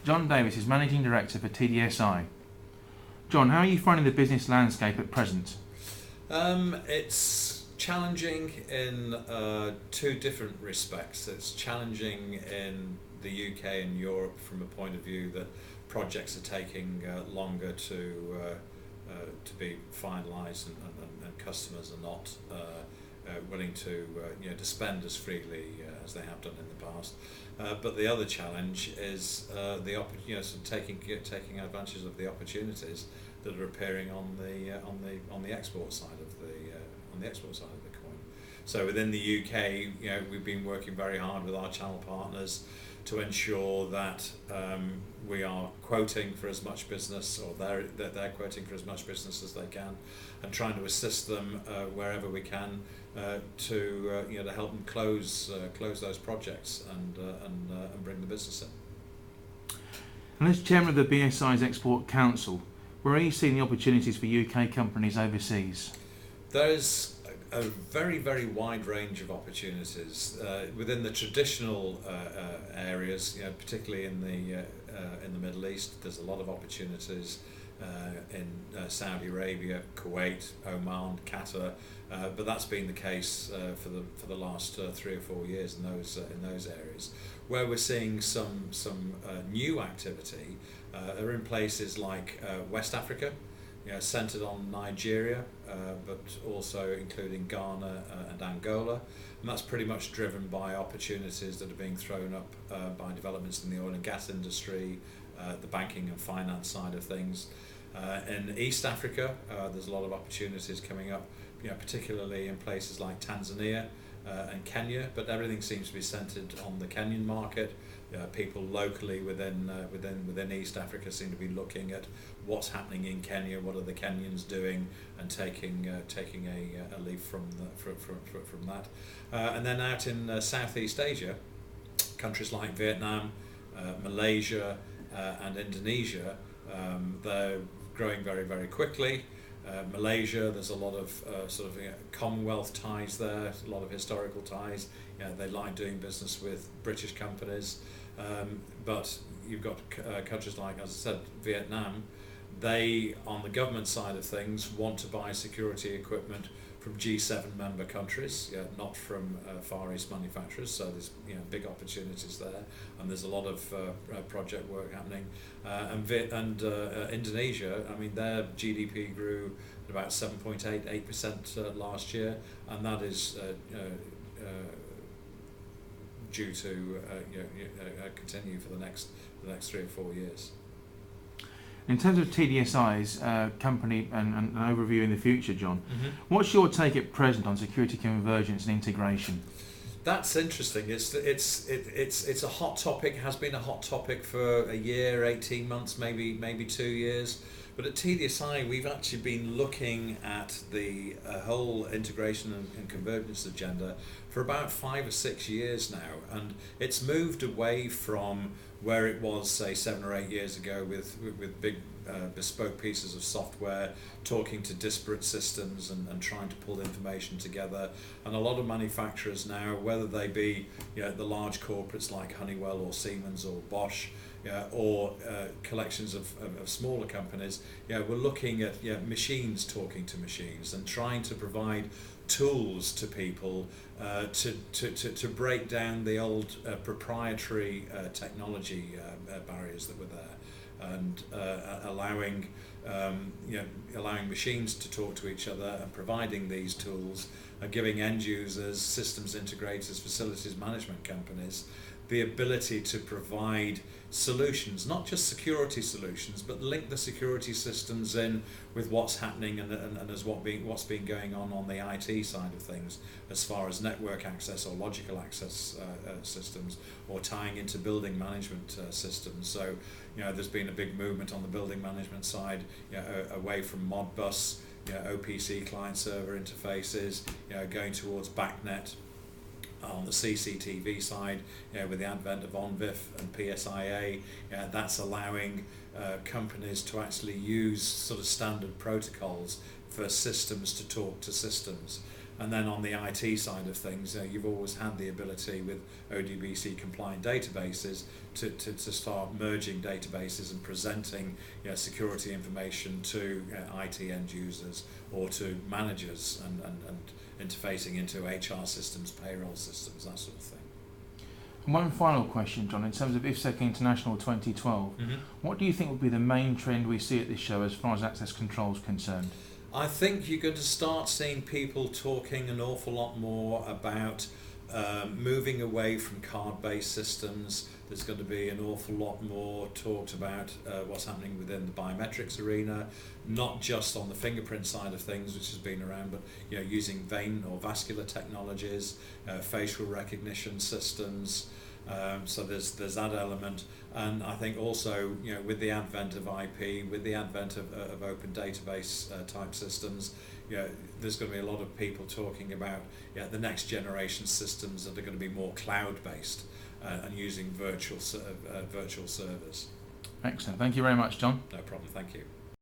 John Davies is Managing Director for TDSi. John, how are you finding the business landscape at present? It's challenging in two different respects. It's challenging in the UK and Europe from a point of view that projects are taking longer to be finalised, and customers are not willing to to spend as freely as they have done in the past. But the other challenge is taking advantage of the opportunities that are appearing on the export side of the coin. So within the UK, we've been working very hard with our channel partners to ensure that we are quoting for as much business, or they're quoting for as much business as they can, and trying to assist them wherever we can to help them close those projects and bring the business in. And as Chairman of the BSI's Export Council, where are you seeing the opportunities for UK companies overseas? There's a very, very wide range of opportunities within the traditional areas, particularly in the Middle East. There's a lot of opportunities in Saudi Arabia, Kuwait, Oman, Qatar, but that's been the case for the last 3 or 4 years in those areas. Where we're seeing some new activity are in places like West Africa, centred on Nigeria, but also including Ghana and Angola, and that's pretty much driven by opportunities that are being thrown up by developments in the oil and gas industry, the banking and finance side of things. In East Africa, there's a lot of opportunities coming up, particularly in places like Tanzania and Kenya, but everything seems to be centred on the Kenyan market. People locally within East Africa seem to be looking at what's happening in Kenya, what are the Kenyans doing, and taking a leaf from that. And then out in Southeast Asia, countries like Vietnam, Malaysia, and Indonesia, they're growing very, very quickly. Malaysia, there's a lot of Commonwealth ties there, a lot of historical ties. They like doing business with British companies, but you've got countries like, as I said, Vietnam. They, on the government side of things, want to buy security equipment from G7 member countries, not from Far East manufacturers. So there's big opportunities there, and there's a lot of project work happening. And Indonesia, I mean, their GDP grew at about 7.8% last year, and that is due to continue for the next 3 or 4 years. In terms of TDSi's company and an overview in the future, John, what's your take at present on security convergence and integration? That's interesting. It's a hot topic. Has been a hot topic for a year, 18 months, maybe 2 years. But at TDSi, we've actually been looking at the whole integration and convergence agenda for about 5 or 6 years now, and it's moved away from where it was, say, 7 or 8 years ago with big bespoke pieces of software, talking to disparate systems and trying to pull information together. And a lot of manufacturers now, whether they be the large corporates like Honeywell or Siemens or Bosch, or collections of smaller companies, we're looking at machines talking to machines and trying to provide tools to people to break down the old proprietary technology barriers that were there, and allowing machines to talk to each other, and providing these tools and giving end users, systems integrators, facilities management companies the ability to provide solutions, not just security solutions, but link the security systems in with what's happening and as what's been going on the IT side of things, as far as network access or logical access systems, or tying into building management systems. So, there's been a big movement on the building management side, away from Modbus, OPC client server interfaces, going towards BACnet. On the CCTV side, with the advent of ONVIF and PSIA, that's allowing companies to actually use sort of standard protocols for systems to talk to systems. And then on the IT side of things, you've always had the ability with ODBC compliant databases to start merging databases and presenting security information to IT end users or to managers and interfacing into HR systems, payroll systems, that sort of thing. And one final question, John, in terms of IFSEC International 2012, what do you think will be the main trend we see at this show as far as access control is concerned? I think you're going to start seeing people talking an awful lot more about moving away from card-based systems. There's going to be an awful lot more talked about what's happening within the biometrics arena, not just on the fingerprint side of things, which has been around, but using vein or vascular technologies, facial recognition systems. So there's that element, and I think also with the advent of IP, with the advent of open database type systems, there's going to be a lot of people talking about the next generation systems that are going to be more cloud based and using virtual servers. Excellent. Thank you very much, John. No problem. Thank you.